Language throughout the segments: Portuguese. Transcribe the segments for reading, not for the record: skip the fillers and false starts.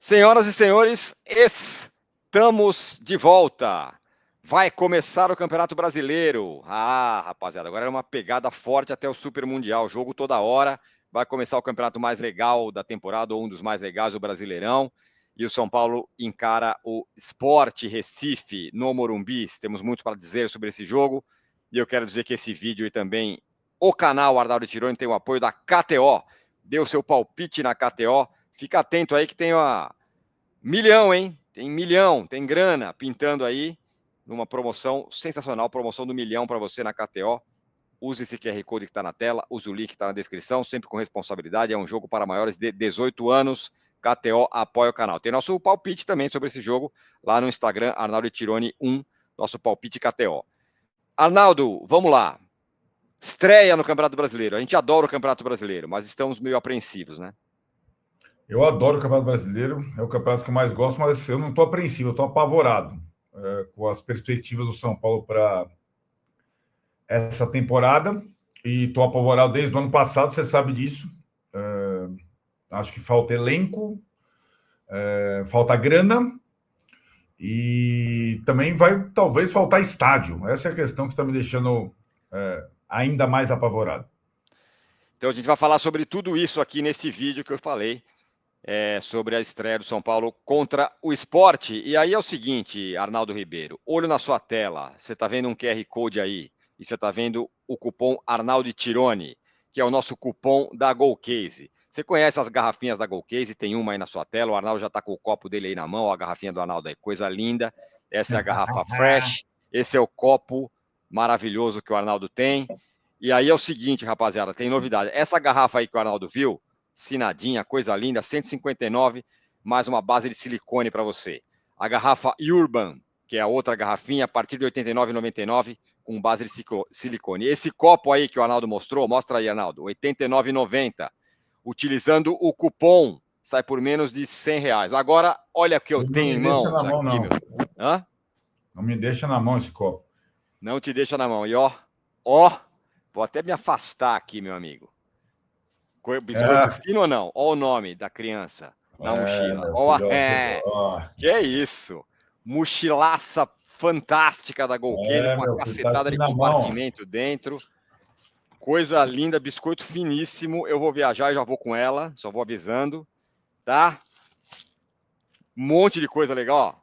Senhoras e senhores, estamos de volta. Vai começar o Campeonato Brasileiro. Rapaziada, agora é uma pegada forte até o Super Mundial. Jogo toda hora. Vai começar o campeonato mais legal da temporada, ou um dos mais legais, o Brasileirão. E o São Paulo encara o Sport Recife no Morumbi. Temos muito para dizer sobre esse jogo. E eu quero dizer que esse vídeo e também o canal Arnaldo Tironi tem o apoio da KTO. Dê o seu palpite na KTO. Fica atento aí que tem uma milhão, hein? Tem milhão, tem grana pintando aí numa promoção sensacional, promoção do milhão para você na KTO. Use esse QR Code que está na tela, use o link que está na descrição, sempre com responsabilidade. É um jogo para maiores de 18 anos. KTO apoia o canal. Tem nosso palpite também sobre esse jogo lá no Instagram, Arnaldo Tironi 1, nosso palpite KTO. Arnaldo, vamos lá. Estreia no Campeonato Brasileiro. A gente adora o Campeonato Brasileiro, mas estamos meio apreensivos, né? Eu adoro o Campeonato Brasileiro, é o campeonato que eu mais gosto, mas eu não estou apreensivo, eu estou apavorado com as perspectivas do São Paulo para essa temporada, e estou apavorado desde o ano passado, você sabe disso. Acho que falta elenco, falta grana, e também vai talvez faltar estádio. Essa é a questão que está me deixando ainda mais apavorado. Então a gente vai falar sobre tudo isso aqui nesse vídeo que eu falei. Sobre a estreia do São Paulo contra o Sport. E aí é o seguinte, Arnaldo Ribeiro, olho na sua tela, você está vendo um QR Code aí, e você está vendo o cupom Arnaldo Tironi, que é o nosso cupom da Golcase. Você conhece as garrafinhas da Golcase, tem uma aí na sua tela, o Arnaldo já está com o copo dele aí na mão, a garrafinha do Arnaldo é coisa linda, essa é a garrafa Fresh, esse é o copo maravilhoso que o Arnaldo tem. E aí é o seguinte, rapaziada, tem novidade, essa garrafa aí que o Arnaldo viu, sinadinha, coisa linda, 159, mais uma base de silicone para você. A garrafa Urban, que é a outra garrafinha, a partir de R$ 89,99, com base de silicone. Esse copo aí que o Arnaldo mostrou, mostra aí, Arnaldo, R$ 89,90. Utilizando o cupom, sai por menos de R$ 100. Agora, olha o que eu tenho em mãos aqui, Não. meu. Hã? Não me deixa na mão esse copo. Não te deixa na mão. E vou até me afastar aqui, meu amigo. Biscoito fino ou não? Olha o nome da criança na mochila. Que é isso? Mochilaça fantástica da Golcase com a cacetada tá de na mão. compartimento dentro. Coisa linda, biscoito finíssimo. Eu vou viajar e já vou com ela, só vou avisando, tá? Um monte de coisa legal, ó.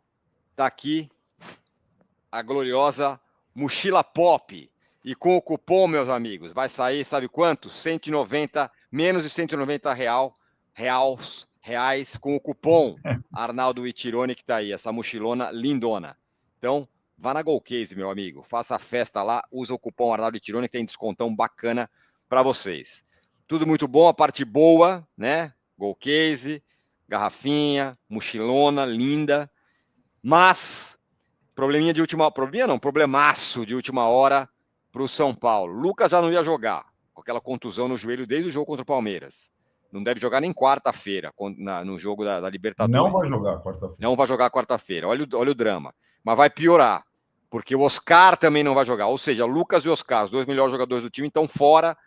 Tá aqui a gloriosa mochila pop. E com o cupom, meus amigos, vai sair, sabe quanto? 190, menos de 190 reais com o cupom Arnaldo Tironi, que tá aí, essa mochilona lindona. Então, vá na Golcase, meu amigo, faça a festa lá, usa o cupom Arnaldo Tironi, que tem descontão bacana para vocês. Tudo muito bom, a parte boa, né? Golcase, garrafinha, mochilona, linda, mas problemaço de última hora para o São Paulo. Lucas já não ia jogar, com aquela contusão no joelho desde o jogo contra o Palmeiras. Não deve jogar nem quarta-feira no jogo da Libertadores. Não vai jogar quarta-feira. Não vai jogar quarta-feira. Olha o drama. Mas vai piorar, porque o Oscar também não vai jogar. Ou seja, Lucas e Oscar, os dois melhores jogadores do time, estão fora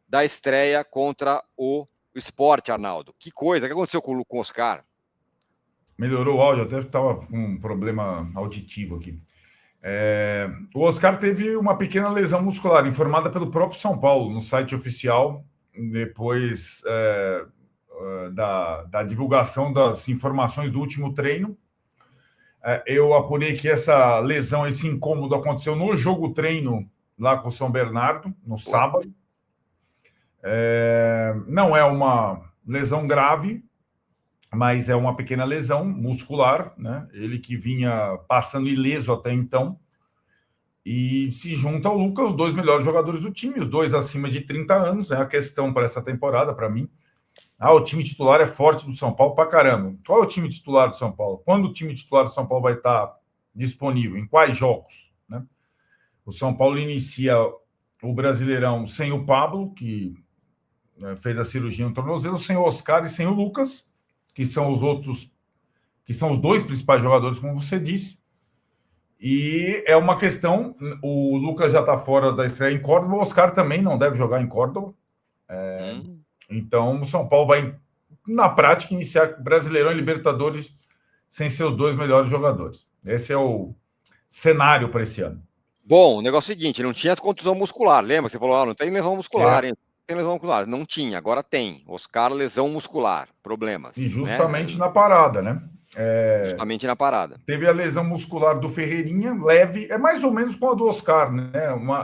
da estreia contra o Sport, Arnaldo. Que coisa, o que aconteceu com o Oscar? Melhorou o áudio, até estava com um problema auditivo aqui. O Oscar teve uma pequena lesão muscular, informada pelo próprio São Paulo, no site oficial, depois da divulgação das informações do último treino. Eu apurei que essa lesão, esse incômodo aconteceu no jogo treino lá com o São Bernardo, no sábado. Não é uma lesão grave, mas é uma pequena lesão muscular, né? Ele que vinha passando ileso até então, e se junta ao Lucas, os dois melhores jogadores do time, os dois acima de 30 anos, é a questão para essa temporada, para mim. O time titular é forte do São Paulo pra caramba. Qual é o time titular do São Paulo? Quando o time titular do São Paulo vai estar disponível? Em quais jogos? Né? O São Paulo inicia o Brasileirão sem o Pablo, que fez a cirurgia no tornozelo, sem o Oscar e sem o Lucas, que são os outros, que são os dois principais jogadores, como você disse. E é uma questão, o Lucas já está fora da estreia em Córdoba, o Oscar também não deve jogar em Córdoba. Então, o São Paulo vai na prática, iniciar Brasileirão e Libertadores sem seus dois melhores jogadores. Esse é o cenário para esse ano. Bom, o negócio é o seguinte, não tinha contusão muscular, lembra? Você falou, não tem lesão muscular, hein? Tem lesão muscular. Não tinha, agora tem. Oscar, lesão muscular, problemas. E justamente na parada, né? Justamente na parada. Teve a lesão muscular do Ferreirinha, leve, é mais ou menos com a do Oscar, né?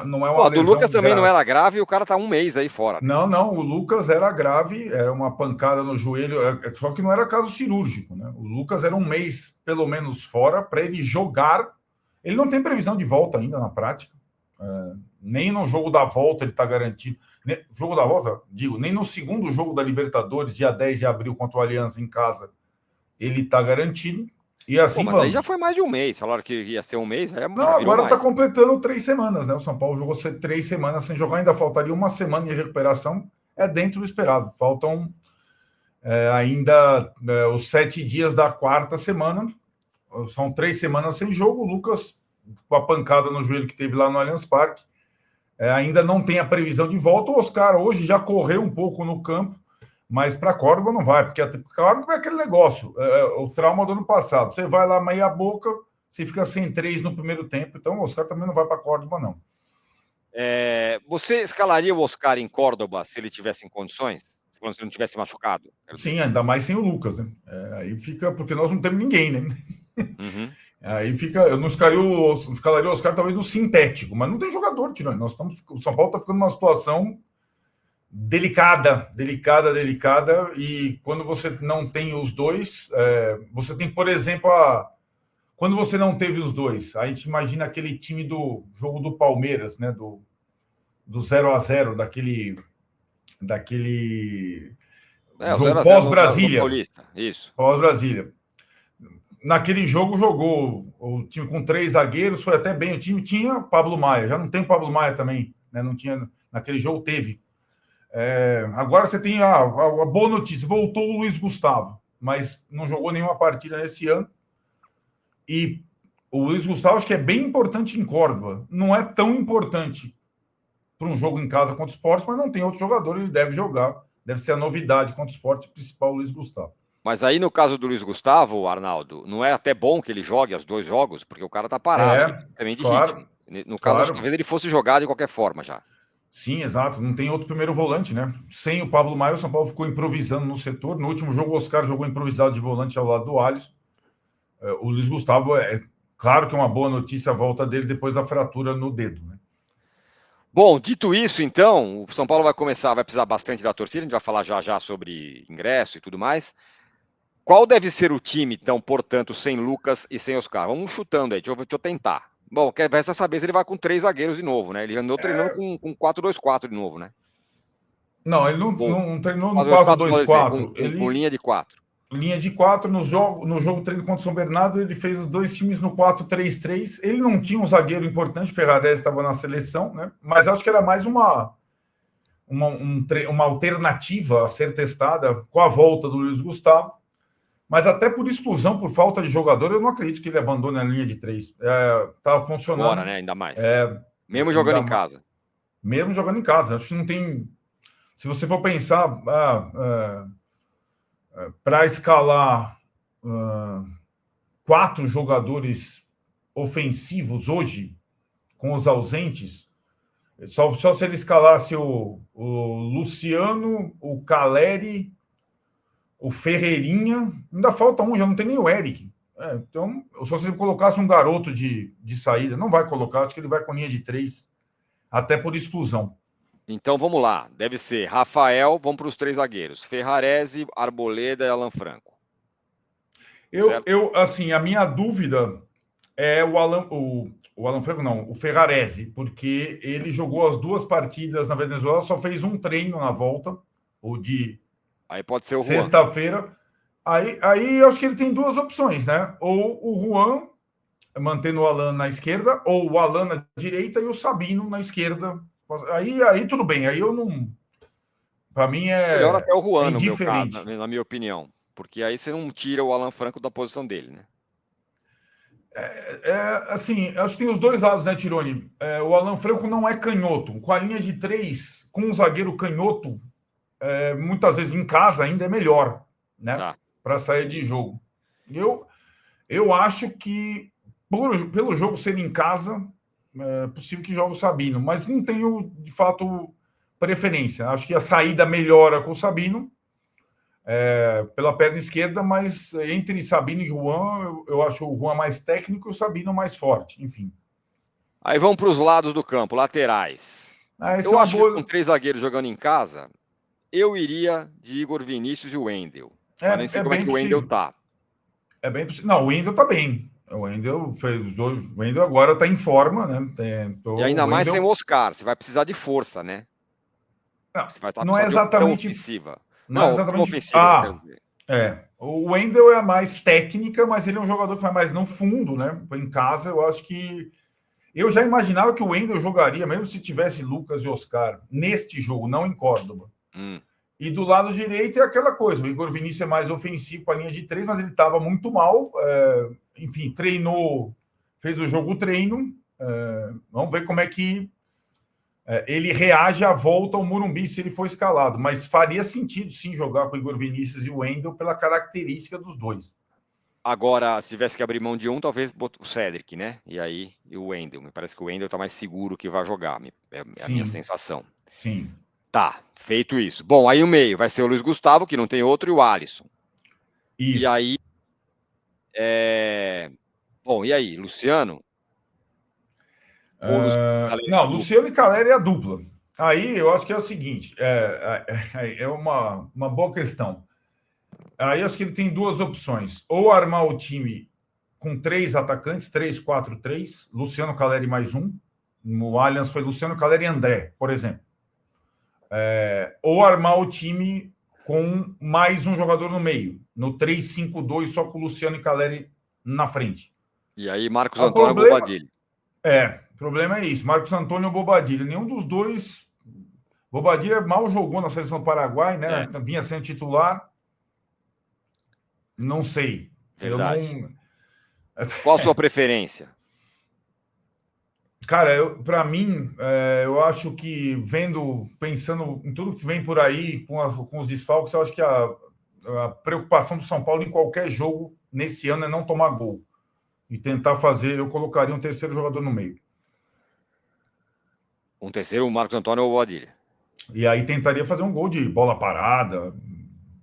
Não é uma lesão. Do Lucas também não era grave e o cara tá um mês aí fora. Não, o Lucas era grave, era uma pancada no joelho, só que não era caso cirúrgico, né? O Lucas era um mês, pelo menos, fora para ele jogar. Ele não tem previsão de volta ainda na prática, nem no jogo da volta ele está garantido. Jogo da volta, digo, nem no segundo jogo da Libertadores, dia 10 de abril, contra o Aliança em casa, ele está garantido. E assim, mas aí já foi mais de um mês. Falaram que ia ser um mês. Não, agora está completando 3 semanas, né? O São Paulo jogou 3 semanas sem jogar, ainda faltaria uma semana de recuperação. É dentro do esperado. Faltam ainda os 7 dias da quarta semana. São 3 semanas sem jogo. O Lucas, com a pancada no joelho que teve lá no Allianz Parque, ainda não tem a previsão de volta. O Oscar hoje já correu um pouco no campo, mas para Córdoba não vai, porque a Córdoba é aquele negócio, o trauma do ano passado. Você vai lá meia boca, você fica sem 3 no primeiro tempo, então o Oscar também não vai para Córdoba, não. Você escalaria o Oscar em Córdoba se ele tivesse em condições? Se ele não tivesse machucado? Sim, ainda mais sem o Lucas, né? Aí fica, porque nós não temos ninguém, né? Uhum. Aí fica, eu não escalaria o Oscar talvez no sintético, mas não tem jogador, Tirone. O São Paulo está ficando numa situação delicada, e quando você não tem os dois, você tem, por exemplo, quando você não teve os dois, a gente imagina aquele time do jogo do Palmeiras, né, do 0-0, daquele jogo pós-Brasília. Isso. Pós-Brasília. Naquele jogo jogou o time com 3 zagueiros, foi até bem. O time tinha Pablo Maia, já não tem Pablo Maia também, né? Não tinha, naquele jogo teve. Agora você tem a boa notícia: voltou o Luiz Gustavo, mas não jogou nenhuma partida nesse ano. E o Luiz Gustavo acho que é bem importante em Córdoba. Não é tão importante para um jogo em casa contra o Sport, mas não tem outro jogador, ele deve jogar. Deve ser a novidade contra o Sport, principal o Luiz Gustavo. Mas aí, no caso do Luiz Gustavo, Arnaldo, não é até bom que ele jogue os 2 jogos, porque o cara tá parado, também de ritmo. No caso, acho que talvez ele fosse jogar de qualquer forma já. Sim, exato. Não tem outro primeiro volante, né? Sem o Pablo Maia, o São Paulo ficou improvisando no setor. No último jogo, o Oscar jogou improvisado de volante ao lado do Alisson. O Luiz Gustavo, claro que é uma boa notícia a volta dele depois da fratura no dedo, né? Bom, dito isso, então, o São Paulo vai precisar bastante da torcida, a gente vai falar já sobre ingresso e tudo mais. Qual deve ser o time, então, portanto, sem Lucas e sem Oscar? Vamos chutando aí, deixa eu tentar. Bom, resta saber se ele vai com 3 zagueiros de novo, né? Ele andou treinando com 4-2-4 de novo, né? Não, ele não treinou no 4-2-4. Com linha de 4. Linha de 4, no jogo treino contra o São Bernardo, ele fez os 2 times no 4-3-3. Ele não tinha um zagueiro importante, Ferrarese estava na seleção, né? Mas acho que era mais uma alternativa a ser testada com a volta do Luiz Gustavo. Mas até por exclusão, por falta de jogador, eu não acredito que ele abandone a linha de 3. Estava funcionando. Agora, né? Ainda mais. Mesmo jogando em casa. Mesmo jogando em casa. Acho que não tem... Se você for pensar... para escalar 4 jogadores ofensivos hoje, com os ausentes, só se ele escalasse o Luciano, o Caleri, o Ferreirinha, ainda falta um, já não tem nem o Eric. Então, só se ele colocasse um garoto de saída, não vai colocar, acho que ele vai com linha de 3, até por exclusão. Então vamos lá, deve ser Rafael, vamos para os 3 zagueiros, Ferrarese, Arboleda e Alan Franco. Assim, a minha dúvida é o Alan Franco, não, o Ferrarese, porque ele jogou as 2 partidas na Venezuela, só fez um treino na volta, o de aí pode ser o sexta-feira. Aí eu acho que ele tem 2 opções, né? Ou o Juan, mantendo o Alan na esquerda, ou o Alan na direita e o Sabino na esquerda. Aí tudo bem, aí eu não... Para mim melhor até o Juan, no meu caso, na minha opinião, porque aí você não tira o Alan Franco da posição dele, né? Assim, acho que tem os 2 lados, né, Tirone? O Alan Franco não é canhoto. Com a linha de 3, com um zagueiro canhoto, muitas vezes em casa ainda é melhor, né? Tá. Para sair de jogo. Eu acho que, pelo jogo ser em casa, é possível que jogue o Sabino, mas não tenho, de fato, preferência. Acho que a saída melhora com o Sabino, pela perna esquerda, mas entre Sabino e Juan, eu acho o Juan mais técnico e o Sabino mais forte, enfim. Aí vamos para os lados do campo, laterais. Essa é Eu uma acho que com boa. 3 zagueiros jogando em casa, eu iria de Igor Vinícius e Wendel. Mas nem sei É como é bem que o Wendel possível. tá. É bem possível. Não, o Wendel tá bem. O Wendel fez os dois. O Wendel agora tá em forma, né? E O ainda mais sem o Wendel. Oscar, você vai precisar de força, né? Não, Você vai não é precisar de opção exatamente. ofensiva. Não é Não, opção exatamente. ofensiva que eu quero dizer. O Wendel é a mais técnica, mas ele é um jogador que vai mais no fundo, né? Em casa, eu acho que. Eu já imaginava que o Wendel jogaria, mesmo se tivesse Lucas e Oscar, neste jogo, não em Córdoba. E do lado direito é aquela coisa: o Igor Vinícius é mais ofensivo com a linha de 3, mas ele estava muito mal. Enfim, treinou, fez o jogo treino. Vamos ver como é que ele reage à volta ao Morumbi se ele for escalado. Mas faria sentido, sim, jogar com o Igor Vinícius e o Wendel pela característica dos dois. Agora, se tivesse que abrir mão de um, talvez o Cedric, né? E o Wendel. Me parece que o Wendel tá mais seguro que vai jogar. É a minha Sim, sensação. sim. Tá, feito isso. Bom, aí o meio vai ser o Luiz Gustavo, que não tem outro, e o Alisson. E Isso. aí. Bom, e aí, Luciano? Ou Luciano Caleri Não, na dupla? Luciano e Caleri é a dupla. Aí eu acho que é o seguinte: é uma boa questão. Aí eu acho que ele tem duas opções. Ou armar o time com 3 atacantes, 3-4-3, Luciano Caleri mais um. No Allianz foi Luciano Caleri e André, por exemplo. Ou armar o time com mais um jogador no meio, no 3-5-2, só com o Luciano e Caleri na frente. E aí, Marcos O Antônio Bobadilha. problema é isso. Marcos Antônio ou Bobadilha. Nenhum dos dois. Bobadilha mal jogou na seleção do Paraguai, né? Vinha sendo titular. Não sei. Eu Verdade. não. Qual a sua preferência? Cara, para mim, eu acho que pensando em tudo que vem por aí com os desfalques, eu acho que a preocupação do São Paulo em qualquer jogo nesse ano é não tomar gol e tentar fazer. Eu colocaria um terceiro jogador no meio. Um terceiro, o Marcos Antônio ou Bobadilha. E aí tentaria fazer um gol de bola parada,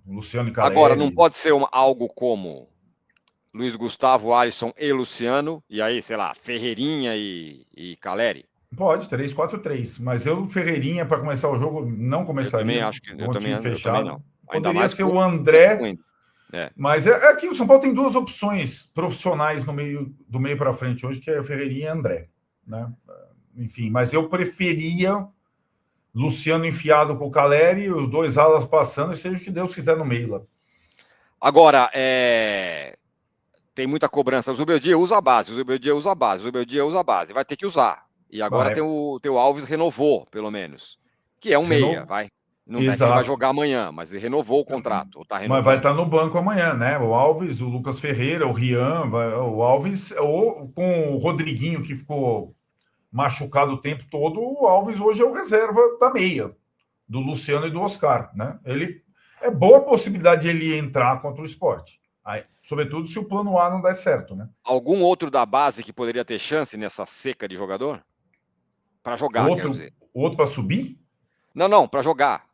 Luciano e Agora, não Caleri. pode ser algo como Luiz Gustavo, Alisson e Luciano, e aí, sei lá, Ferreirinha e Caleri. Pode, 3-4-3. Mas eu, Ferreirinha, para começar o jogo, não Eu também começaria acho que com o time eu também fechado. não. Ainda Poderia mais ser com o o André, Wendel. É. mas é que o São Paulo tem duas opções profissionais no meio do meio para frente hoje, que é Ferreirinha e André, né? Enfim, mas eu preferia Luciano enfiado com o Caleri, os dois alas passando, e seja o que Deus quiser no meio lá. Agora, tem muita cobrança. O Zubeldia usa a base, o Zubeldia usa a base, o Zubeldia usa a base. Vai ter que usar. E agora tem o Alves renovou, pelo menos. Que é um meia, vai. Não é que ele vai Exato. jogar amanhã, mas ele renovou o contrato, ou tá Mas vai renovando. estar no banco amanhã, né? O Alves, o Lucas Ferreira, o Rian, o Alves, ou com o Rodriguinho, que ficou machucado o tempo todo, o Alves hoje é o reserva da meia, do Luciano e do Oscar, né? Ele é boa possibilidade de ele entrar contra o esporte. Aí, sobretudo se o plano A não der certo, né? Algum outro da base que poderia ter chance nessa seca de jogador? Para jogar, quero dizer. Outro para subir? Não, para jogar.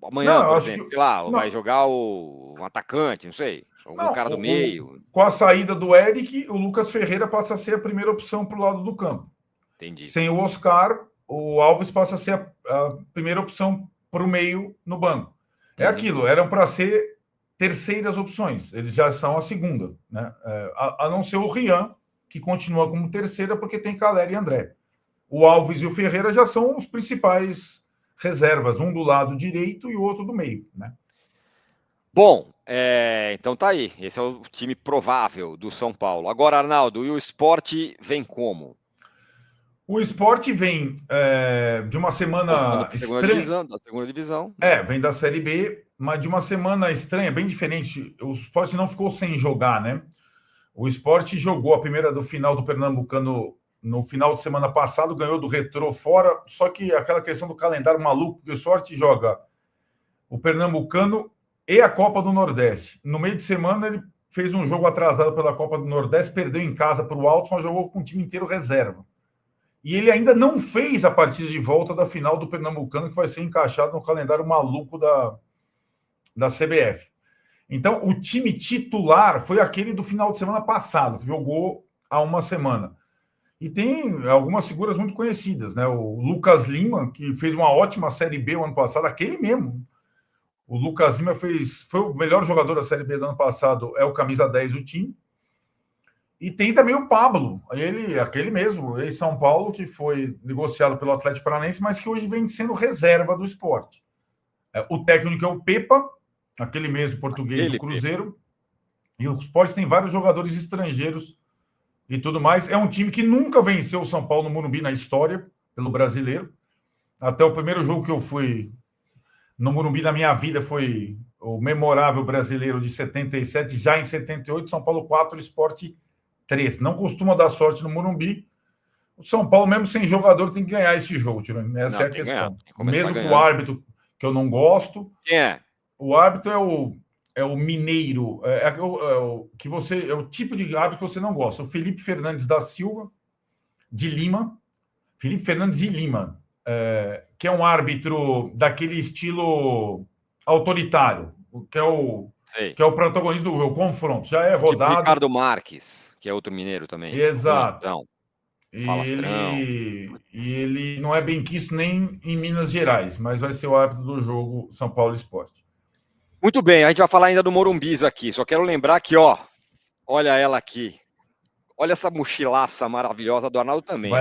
Não, Amanhã, eu por acho exemplo, que. sei lá, vai Não, jogar um atacante, não sei. Algum não cara do meio. com a saída do Eric, o Lucas Ferreira passa a ser a primeira opção para o lado do campo. Entendi. Sem o Oscar, o Alves passa a ser a primeira opção para o meio no banco. É aquilo, eram para ser terceiras opções, eles já são a segunda, né? A não ser o Rian, que continua como terceira, porque tem Caleri e André. O Alves e o Ferreira já são os principais reservas, um do lado direito e o outro do meio, né? Bom, então tá aí. Esse é o time provável do São Paulo. Agora, Arnaldo, e o esporte vem como? O esporte vem de uma Voltando semana para a segunda estranha. divisão, da segunda divisão, né? Vem da Série B, mas de uma semana estranha, bem diferente. O esporte não ficou sem jogar, né? O esporte jogou a primeira do final do Pernambucano no final de semana passado, ganhou do Retrô fora, só que aquela questão do calendário maluco, que o esporte joga o Pernambucano e a Copa do Nordeste. No meio de semana, ele fez um jogo atrasado pela Copa do Nordeste, perdeu em casa para o Altos, mas jogou com o time inteiro reserva. E ele ainda não fez a partida de volta da final do Pernambucano, que vai ser encaixado no calendário maluco da CBF. Então, o time titular foi aquele do final de semana passado, que jogou há uma semana. E tem algumas figuras muito conhecidas, né? O Lucas Lima, que fez uma ótima Série B o ano passado, aquele mesmo. O Lucas Lima foi o melhor jogador da Série B do ano passado, é o camisa 10 do time. E tem também o Pablo, aquele mesmo, ex-São Paulo, que foi negociado pelo Atlético Paranaense, mas que hoje vem sendo reserva do Sport. O técnico é o Pepa, aquele mesmo português do Cruzeiro. E o Sport tem vários jogadores estrangeiros e tudo mais. É um time que nunca venceu o São Paulo no Morumbi na história, pelo brasileiro. Até o primeiro jogo que eu fui no Morumbi na minha vida foi o memorável brasileiro de 77, já em 78, São Paulo 4, Sport 3. Não costuma dar sorte no Morumbi. O São Paulo, mesmo sem jogador, tem que ganhar esse jogo, Tironi. Essa é a questão. Mesmo com o árbitro, que eu não gosto. Quem é? O árbitro é o mineiro. É o tipo de árbitro que você não gosta. O Felipe Fernandes da Silva, de Lima. Felipe Fernandes de Lima. Que é um árbitro daquele estilo autoritário, que é o protagonista do jogo, o confronto. Já é rodado. Tipo Ricardo Marques, que é outro mineiro também. Exato. Falastrão. E ele não é bem quisto nem em Minas Gerais, mas vai ser o árbitro do jogo São Paulo Sport. Muito bem, a gente vai falar ainda do Morumbis aqui. Só quero lembrar que, olha ela aqui. Olha essa mochilaça maravilhosa do Arnaldo também.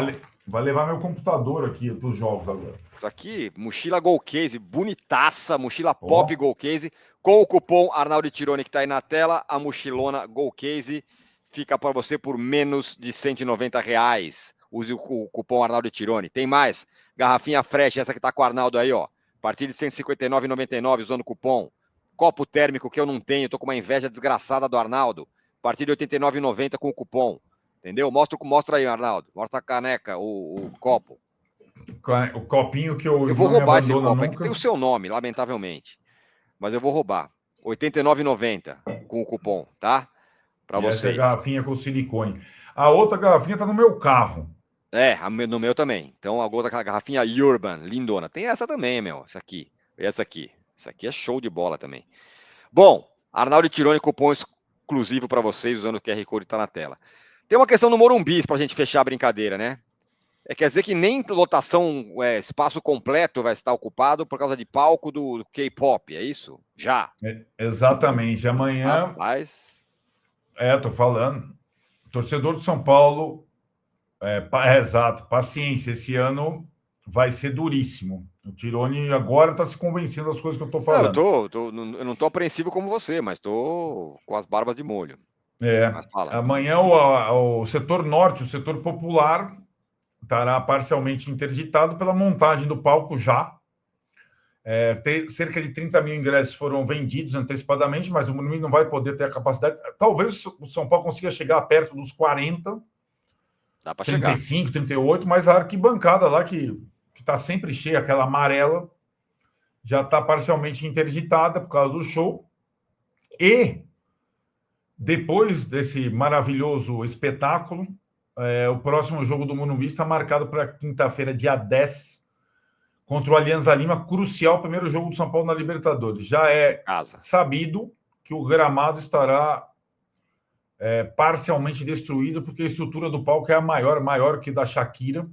Vai levar meu computador aqui para os jogos agora. Isso aqui, mochila Gold Case, bonitaça, mochila Pop Gold Case, com o cupom Arnaldo Tironi que está aí na tela, a mochilona Gold Case fica para você por menos de R$190. Use o cupom Arnaldo Tironi. Tem mais, garrafinha fresh, essa que está com o Arnaldo aí, a partir de R$159,99 usando o cupom. Copo térmico que eu não tenho, tô com uma inveja desgraçada do Arnaldo, a partir de R$89,90 com o cupom. Entendeu? Mostra aí, Arnaldo. Mostra a caneca, o copo. O copinho que eu vou roubar esse copo, nunca. é que tem o seu nome, lamentavelmente. Mas eu vou roubar. R$89,90 com o cupom, tá? Para vocês. Essa é a garrafinha com silicone. A outra garrafinha tá no meu carro. No meu também. Então, a outra garrafinha Urban, lindona. Tem essa também, meu. Essa aqui. Essa aqui é show de bola também. Bom, Arnaldo Tironi, cupom exclusivo para vocês, usando o QR Code que tá na tela. Tem uma questão no Morumbis pra gente fechar a brincadeira, né? Quer dizer que nem lotação, espaço completo vai estar ocupado por causa de palco do K-pop, é isso? Já. Exatamente. Amanhã. Rapaz. Tô falando. Torcedor de São Paulo. Exato. Paciência. Esse ano vai ser duríssimo. O Tironi agora está se convencendo das coisas que eu estou falando. Eu não estou apreensivo como você, mas estou com as barbas de molho. Amanhã o setor norte, o setor popular, estará parcialmente interditado pela montagem do palco já. Cerca de 30 mil ingressos foram vendidos antecipadamente, mas o Morumbi não vai poder ter a capacidade. Talvez o São Paulo consiga chegar perto dos 40, dá para 35, chegar. 38, mas a arquibancada lá, que está sempre cheia, aquela amarela, já está parcialmente interditada por causa do show. E depois desse maravilhoso espetáculo, o próximo jogo do Morumbi está marcado para quinta-feira, dia 10, contra o Alianza Lima, crucial, o primeiro jogo do São Paulo na Libertadores. Já é sabido que o gramado estará parcialmente destruído, porque a estrutura do palco é maior que da Shakira.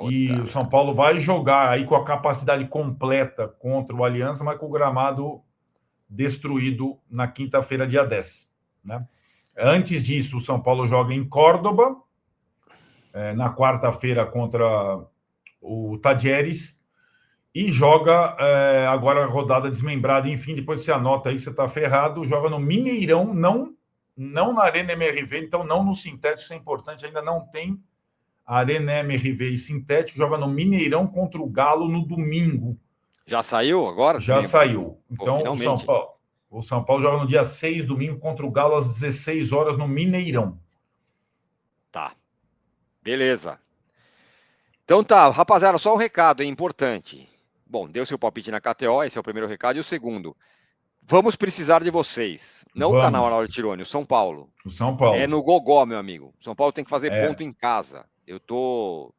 E o São Paulo vai jogar aí com a capacidade completa contra o Alianza, mas com o gramado destruído na quinta-feira, dia 10. Né? Antes disso, o São Paulo joga em Córdoba, na quarta-feira contra o Tajeres, e joga agora a rodada desmembrada, enfim, depois você anota aí, você está ferrado, joga no Mineirão, não na Arena MRV, então não no sintético, isso é importante, ainda não tem Arena MRV e sintético, joga no Mineirão contra o Galo no domingo. Já saiu agora? Já saiu. Então, o São Paulo joga no dia 6, domingo, contra o Galo, às 16 horas, no Mineirão. Tá. Beleza. Então tá, rapaziada, só um recado importante. Bom, deu seu palpite na KTO, esse é o primeiro recado. E o segundo, Vamos precisar de vocês. Não o canal Vamos. Arnaldo Tironi, o São Paulo. O São Paulo. É no gogó, meu amigo. São Paulo tem que fazer ponto em casa. Eu tô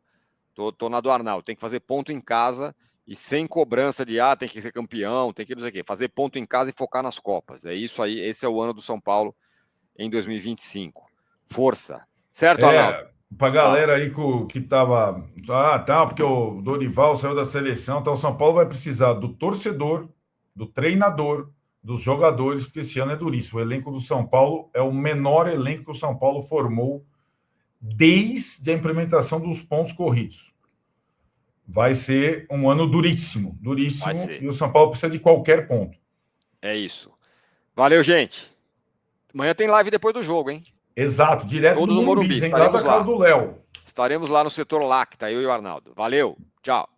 na do Arnaldo. Tem que fazer ponto em casa e sem cobrança de tem que ser campeão, tem que não sei o quê. Fazer ponto em casa e focar nas Copas. É isso aí. Esse é o ano do São Paulo em 2025. Força. Certo, Arnaldo? Pra galera aí que tava. Porque o Dorival saiu da seleção. Então, o São Paulo vai precisar do torcedor, do treinador, dos jogadores, porque esse ano é duríssimo. O elenco do São Paulo é o menor elenco que o São Paulo formou desde a implementação dos pontos corridos. Vai ser um ano duríssimo, duríssimo. E o São Paulo precisa de qualquer ponto. É isso. Valeu, gente. Amanhã tem live depois do jogo, hein? Exato, direto Todos do no Morumbi, hein? Lá da casa do Léo. Estaremos lá no setor Lacta, eu e o Arnaldo. Valeu, tchau.